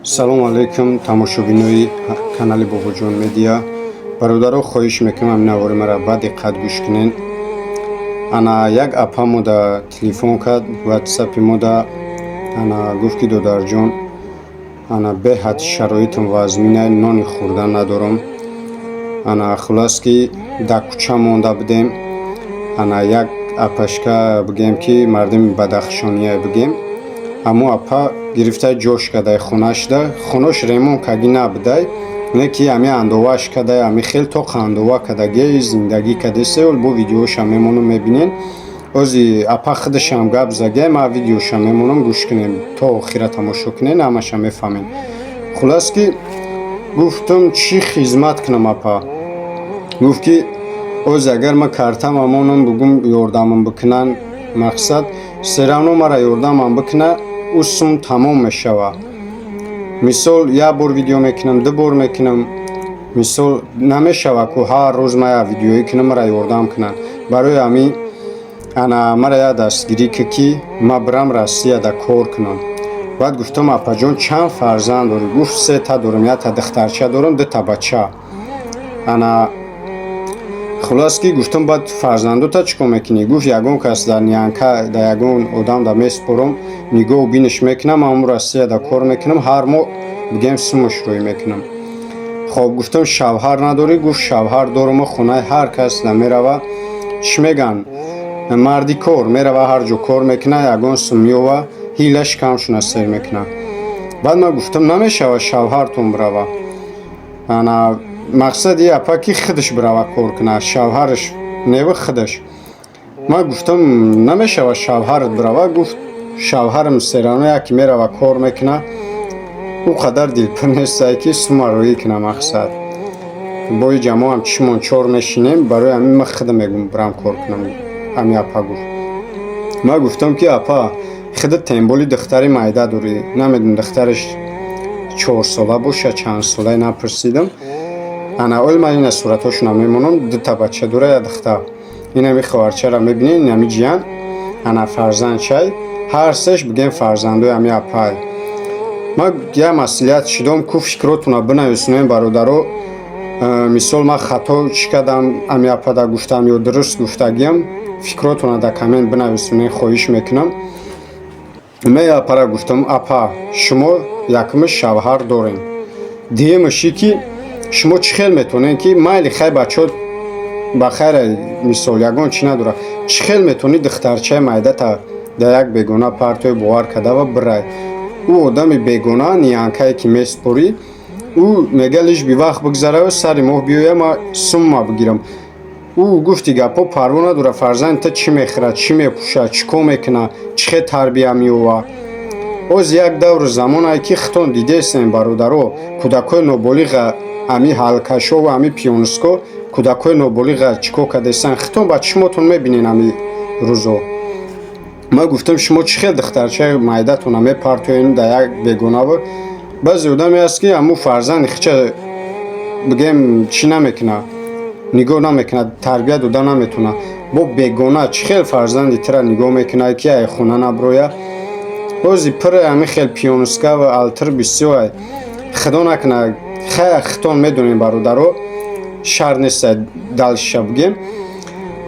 салому алейкум тамошобинои канали Бобоҷон медиа. Бародаро хоҳиш мекунам навори мара ба диққат гӯш кунед. Ана як апа мода телефон кард, ватсапи мода ана гуфт ки додарҷон ана беҳад шароитам вазмина нони хӯрдан надорам. Ана хулас ки дар кӯча монда будем. Ана як апашка бигем ки мардими бадахшония бигем. Аммо апа гирифтай ҷош кадай хонашда, хонош ремон каги набудай, неки ами андоваш кадай, ами хел то қандова кадаги зиндагӣ кади сеол бо видеоша мемонам мебинен. Ози апа худашам гап заге, ма видеоша мемонам гӯш кунем, то охира тамошо кунен, ҳамаша мефаҳмем. Хулас ки гуфтам чӣ хизмат кунам апа. Гуфт ки оз агар ма картам амонам бугум ёрдамам бикунан, мақсад серавно мара ёрдамам бикуна у сум тамом мешава. Мисол як бор видео мекунам, ду бор мекунам. Мисол намешава ку ҳар рӯз ма як видеои кунам мара ёрдам кунан. Барои ами ана мара як дастгирӣ ки ма бирам Россия да кор кунам. Баъд гуфтам апаҷон чанд фарзанд дорӣ? Гуфт се та дорам, як та духтарча дорам, ду та бача. Ана хулас ки гуфтам баъд фарзандота чӣ кор мекунӣ? Гуфт ягон кас дар ниянка да ягон одам да месупорам, нигоҳ биниш мекунам, ҳамон Россия да кор мекунам, ҳар моҳ бигем сумаш рӯй мекунам. Хоб гуфтам шавҳар надорӣ? Гуфт шавҳар дорам, хонаи ҳар кас да мерава, чӣ меган марди кор мерава, ҳар ҷо кор мекуна, ягон сум меова, ҳилаш камшуна сер мекуна. Баъд ман гуфтам намешава шавҳартон бирава. Ана мақсади апа ки худаш бирава кор куна, шавҳараш нева худаш. Ман гуфтам намешава шавҳарат бирава. Гуфт шавҳарам серано яке мерава кор мекуна, у қадар дилпир нестае ки сума рӯӣ куна. Мақсад бои ҷамоам чишмон чор мешинем, барои ҳамин ма худам мегум бирам кор кунам. Ами апа гуфт. Ман гуфтам ки апа худа темболи духтари майда дорӣ? Намедонам духтараш 4 сола боша, чанд солаи напурсидам. Ана ойл ман ина суратҳошона мемонам, ду та бача дора, як духтар. Инами хоҳарчара мебинед, инами ҷиян, ана фарзандчай, ҳар сеш бигем фарзандои ами апай. Ман як маслиҳат шидам ку фикротона бинависонем бародаро. Мисол ман хато чӣ кардам, ами апа да гуфтам ё дуруст гуфтагиам, фикротона да комент бинависонем, хоҳиш мекунам. Ме апара гуфтам апа шумо якумаш шавҳар дорем, дуюмаши ки шумо чӣ хел метонед ки майли хай бачо ба хайра мисол ягон чӣ надора, чӣ хел метонед духтарчаи майдата да як бегона партои бовар кардава бирай? У одами бегона ниянкае ки месупорӣ, ӯ мега лиш бивақт бигзарава, сари моҳ биёя, ма сумма бигирам. Ӯ гуфти гапо парво надора, фарзанди та чӣ мехӯрад, чӣ мепӯшад, чӣ кор мекуна, чӣ хел тарбия меёва. Оз як давру замонае ки хитон дидесем бародаро, кӯдакои ноболиға ами ҳалкашо ва ами пиониско, кӯдакои ноболиға чӣ кор кардесан, хитон ба чишмотон мебинен ами рӯзо. Ман гуфтам шумо чӣ хел духтарчаи майдатона мепартоен да як бегонава? баъзе одаме аст ки аму фарзанди хича бигем чӣ намекуна, нигоҳ намекуна, тарбия дода наметуна. Бо бегона чӣ хел фарзанди тира нигоҳ мекуна ки ай хона наброя? бози пире ами хел пиониска ва алтир бисёр худо накуна хая хитон медонем бародаро, шар неста далша бигем.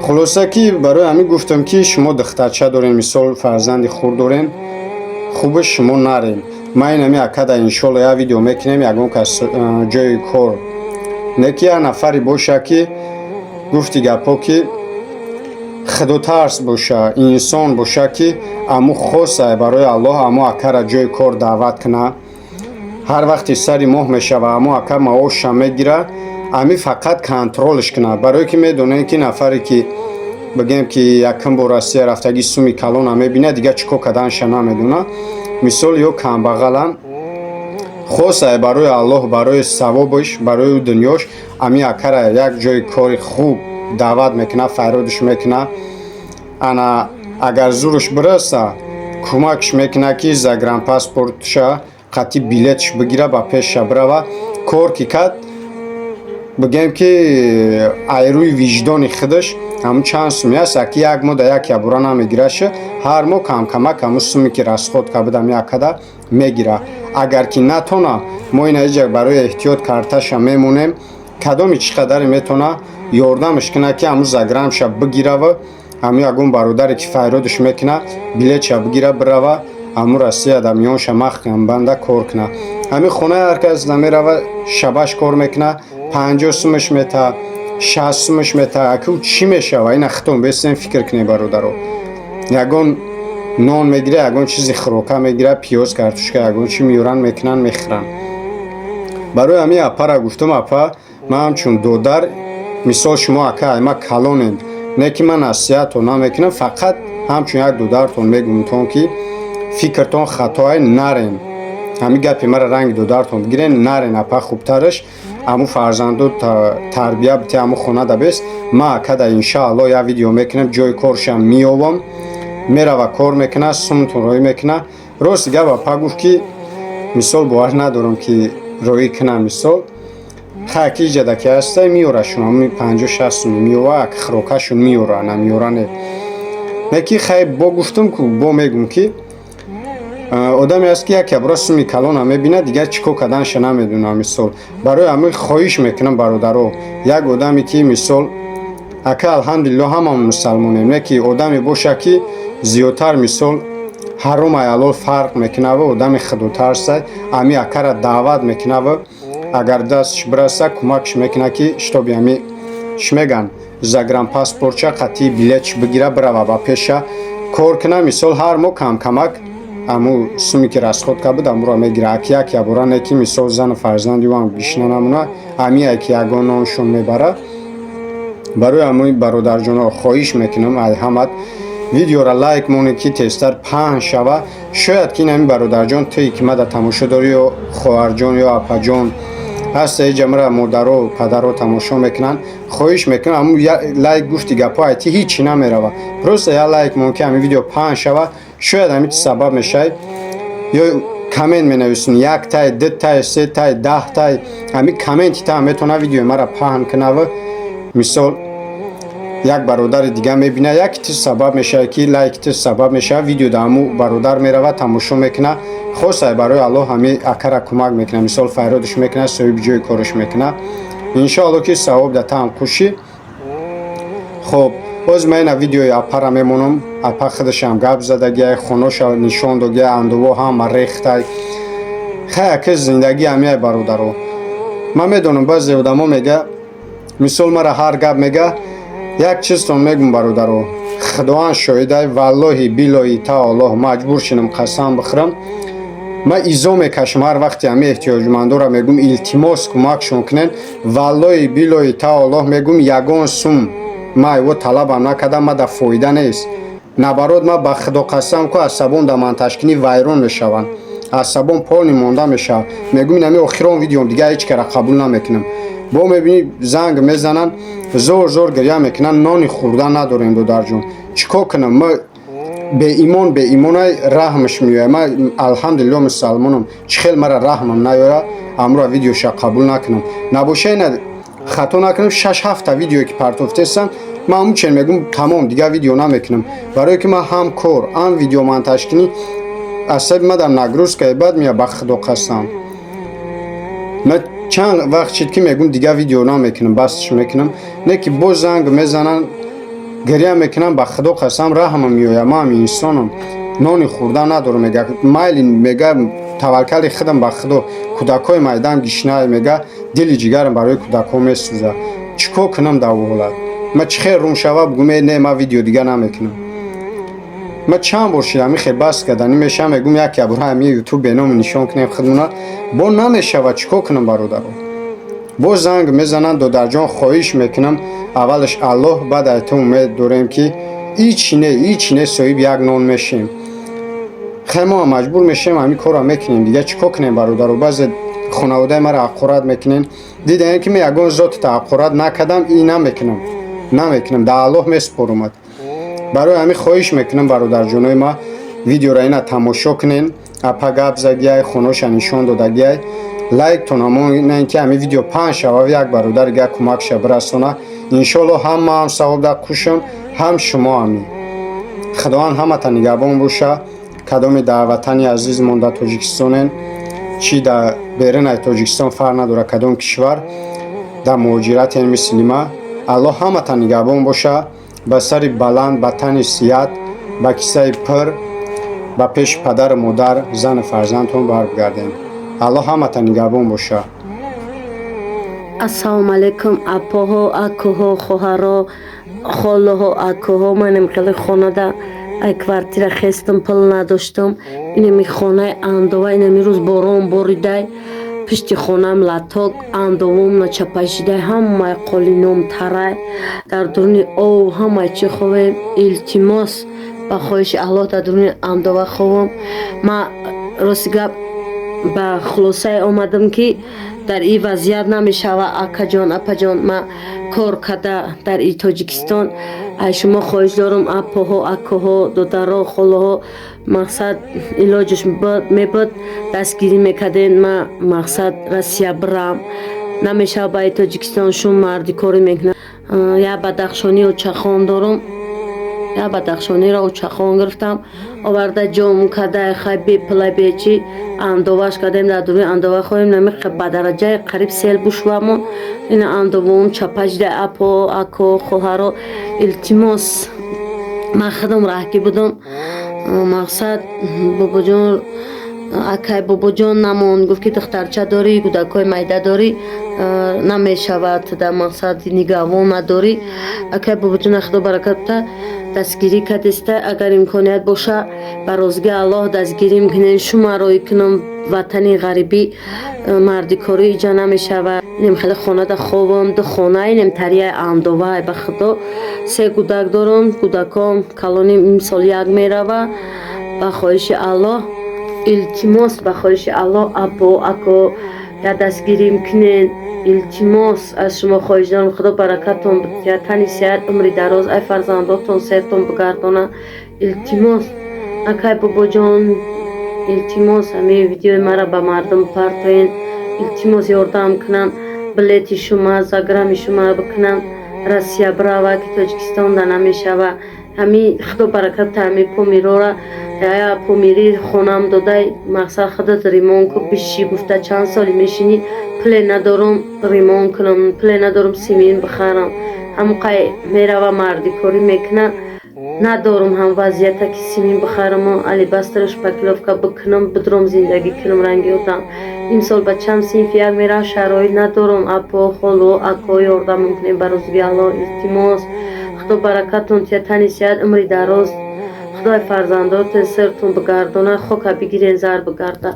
хулоса ки барои ами гуфтам ки шумо духтарча дорем, мисол фарзанди хур дорем, хубаш шумо нарем. Ман инами акада иншолла як видео мекунем, ягон кас ҷои кор неки як нафари боша ки гуфти гапо ки худотарс боша, инсон боша ки аму хосае барои Аллоҳ аму акара ҷои кор даъват куна. ҳар вақти сари моҳ мешава, аму ака маоша мегира, ами фақат контролш куна. барое ки медонем ки нафаре ки бигем ки якум бор Россия рафтаги суми калона мебина, дига чӣ кор карданша намедона. мисол ё камбағалам, хосае барои Аллоҳ, барои савобиш, барои дунёш ами акара як ҷои кори хуб даъват мекуна, файродиш мекуна. ана агар зурш бираса, кӯмакш мекуна ки загранпаспортша қатъи билетш бигира, ба пеша бирава, кор ки кард бигем ки айрӯи виҷдони худаш ҳамун чанд суми аст, аки як моҳ да як ябора намегираша, ҳар моҳ камкамак ҳамун суми ки расход кард ами акада мегира. Агар ки натона мо ин аҷак барои эҳтиёт карташа мемонем кадоми чӣ қадаре метона ёрдамаш кина ки ҳамун заграмша бигирава ҳамин ягон бародаре ки файродаш мекуна билетша бигира бирава ҳамун Россия дар миёнша маҳкам банда кор куна. ҳамин хонаи ҳар кас намерава шабаш кор мекуна 50 сумаш мета 60 сумаш мета аку чӣ мешава ина хитон бесен фикр кунед бародаро. ягон нон мегира ягон чизи хӯрока мегира пиёз картошка ягон чӣ меёран мекунан мехӯран. барои ҳамин апара гуфтам апа ман ҳамчун додар мисол шумо ака ма калонед не ки ман насиҳатон намекунам фақат ҳамчун як додартон мегӯмтон ки фикртон хатоае нарен ҳамин гапи мара ранги додартон бигирен нарен апа хубтараш ҳамун фарзанду тарбия бите ҳамун хона дабес ма акада иншаалло як видео мекунам ҷои коршам меёвам мерава кор мекуна сумтон роӣ мекуна. рост гап апа гуфт ки мисол бовар надорам ки роӣ кунам мисол хаки ҷадаки ҳастай меёрашон ҳамин 50-60 сум меёва ак хӯрокашон меёра намеёране не ки хай бо гуфтам ку бо мегум ки одаме аст ки як ябра суми калона мебина дигар чӣ кор каданша намедонам мисол барои ҳамин хоҳиш мекунам бародаро як одаме ки мисол ака алҳамдулилло ҳамамон мусалмонем не ки одаме боша ки зиёдтар мисол ҳаром аялол фарқ мекунава одаме худотарсай ҳамин акара даъват мекунава агар дастш бираса кӯмакш мекуна ки штоби ҳамин шмеган загранпаспортча қатъи билетш бигира бирава ба пеша кор куна мисол ҳар моҳ камкамак ҳамун суми ки расход карда амуро мегира ак як ябора не ки мисол зану фарзанди вам гишна намуна ҳамин ки ягон ноншон мебара. барои ҳамин бародарҷоно хоҳиш мекунам ай ҳамат видеора лайк монед ки тезтар паҳн шава шояд ки ин ҳамин бародарҷон тӯи ки ма дар тамошодорӣ ё хоҳарҷон ё апаҷон ҳаста ҷамра модаро падаро тамошо мекунанд хоҳиш мекунам ҳамун лайк гуфти гапо айти ҳичи намерава просто як лайк мон ки ҳамин видео паҳн шава шояд ҳамин сабаб мешавад ё комент менависун як тай ду тай се тай 10 тай ҳамин коменти та метавона видеои мара паҳн кунава мисол як бародари дига мебина як тиз сабаб мешавад ки лайк тиз сабаб мешавад видео дар ҳамун бародар мерава тамошо мекуна хосай барои аллоҳ ҳамин акара кӯмак мекуна мисол файродаш мекуна соҳиби ҷои кораш мекуна иншоалло ки савоб дар таам куши. хоб боз ман ина видеои апара мемонам апа худашам гап задагиай хоноша нишон додиай андово ҳама рехтай хай ака зиндагӣ ҳамиай бародаро ман медонам баъзе одамо мега мисол мара ҳар гап мега як чизтон мегум бародаро худоан шоҳидай валлоҳи биллоҳи таоллоҳ маҷбур шинам қасам бихӯрам ма изо мекашам ҳар вақти ҳамин эҳтиёҷмандора мегум илтимос кӯмакшон кунен валлоҳи биллоҳи таоллоҳ мегум ягон сум ма айво талабам накардам ма дар фоида нест набарод ма ба худо қасам ку асабон дар манташкинӣ вайрон мешаванд асабон пони монда мешавад мегум ин ҳамин охирон видеом дига ҳеҷ кара қабул намекунам бо мебинӣ занг мезананд зор гирья мекунанд нони хӯрдан надорем додарҷон чӣ кор кунам ма беимонай раҳмаш меояд ма алҳамдулилло мусалмонам чӣ хел мара раҳмам наёяд амро видеоша қабул накунам набоша ина хато накунам 6-7 та видеое ки партофтесам ма ҳамчен мегум тамом дига видео намекунам барое ки ма ҳам кор ҳам видеомонтажкунӣ асаби ма дар нагрузка бад меояд ба худо қасам ма чанд вақт шид ки мегум дига видео намекунам бастш мекунам не ки боз занг мезананд гирья мекунам ба худо қасам раҳмам меояд ма ҳам инсонам нони хӯрдан надорам мега майли мега таваккали худам ба худо кӯдакҳои майдам гишнае мега дили ҷигарам барои кӯдакҳо месӯза чӣ кор кунам дар ҳолат ма чӣ хел рум шава бугуме не ма видео дига намекунам ма чанд бор шид ҳамин хел бас карданӣ мешавам мегум як ябора ҳамин ютуб беноми нишон кунем худмона бо намешавад чӣ кор кунам бародаро бо занг мезананд додарҷон хоҳиш мекунам аввалаш аллоҳ баъд айта умед дорем ки ҳич не соҳиби як нон мешем хай мо маҷбур мешем ҳамин кора мекунем дига чӣ кор кунем бародаро баъзе хонаводаи мара ҳақорат мекунем дидаем ки мен ягон зотта ҳақорат накардам и намекунам дар аллоҳ месупорумад барои ҳамин хоҳиш мекунам бародарҷонои ма видеора ина тамошо кунен апа гап задиай хоноша нишон додагиай лайк то намонен ки ҳамин видео паҳн шава як бародар дига кӯмакша бирасона иншоалло ҳам ма ҳам савоб дар кушам ҳам шумо ҳамин худоан ҳамата нигаҳбон боша кадоми дар ватани азизмон дар Тоҷикистонен, чи дар беруни Тоҷикистон фарқ надорад кадом кишвар, дар муҳоҷиратен мисли ма. Аллоҳ ҳаматан нигаҳбон боша, ба сари баланд, ба тани сиҳат, ба киссаи пир, ба пеши падару модар, зану фарзандтон барбигардем. Аллоҳ ҳаматан нигаҳбон боша. Ассалому алайкум апоҳо, акоҳо, хоҳаро, холоҳо, акоҳо. Манам хеле хонада ай квартира хестам, пул надоштам. Инами хонаи андова, инами рӯз борон боридай, пишти хонам латок, андовом начапашидай, ҳамаи қолином тарай, дар дуруни ов ҳамаи чӣ ховем. Илтимос ба хоҳиши Аллоҳ дар дуруни андова ховам. Ман рости гап ба хулосае омадам ки дар ин вазъият намешава. Акаҷон, апаҷон, ман кор карда дар ин Тоҷикистон, ай шумо хоҳиш дорам, апоҳо, акоҳо, додаро, холоҳо, мақсад илоҷаш мебуд, дастгирӣ мекардем. Ман мақсад Россия бирам, намешава ба ин Тоҷикистон шум марди корӣ мекунам. Я бадахшони очахон дорам, я бадахшониро очахон гирифтам, оварда ҷом карда хай бепилай чи андоваш кардем, дар дуруни андова хоҳем. нами ба дараҷаи қариб сел бушвамон. ина андоваон чапашида, апо, ако, хоҳаро, илтимос, ман худам раҳкӣ будам. мақсад бобоҷон, акай бобоҷон намон, гуфт ки духтарча дорӣ, кӯдакҳои майда дорӣ, намешавад, дар мақсад нигоҳбон надорӣ. Акай бобоҷон худо баракат буда дастгирӣ кардеста, агар имконият боша ба розиги Аллоҳ дастгирӣ мекунем, шумаро икунам ватани ғарибӣ, мардикорӣ иҷа намешавад. инем хеле хонада ховам, ду хона, инем тарияи андова, ба худо 3 кӯдак дорам. кӯдаком калони имсол як мерава. ба хоҳиши Аллоҳ, илтимос, ба хоҳиши Аллоҳ, апо, ако, я дастгирӣ мекунен. илтимос аз шумо хоҳиш дорам, худо баракатон бидиҳад, тани сиҳат, умри дароз, ай фарзандотон сертон бигардона. илтимос акай бобоҷон, илтимос ҳамин видеои мара ба мардум партоен. илтимос ёрдам кунан, билети шума, заграми шума бикунан, Россия бирава ки Тоҷикистон да намешава. ҳамин худо баракат буда ҳамин помирора, я помири хонам додай, мақсад худот ремонт ку бишӣ, гуфта чанд соли мешинӣ, пуле надорам ремонт кунам, пуле надорам симин бихарам. ҳамқай мерава мардикорӣ мекуна, надорам ҳам вазъията ки симин бихарам, алибастро шпаклёвка бикунам, бидурам зиндагӣ кунам, ранги одам. имсол ба чанд синфи як меравам, шароит надорам. апо, холо, ако, ёрдам мекунем ба розиги Аллоҳ. илтимос худо баракатон тия, тани сиҳат, умри дароз, худои фарзандот сертон бигардона, хока бигирен, зар бигарда.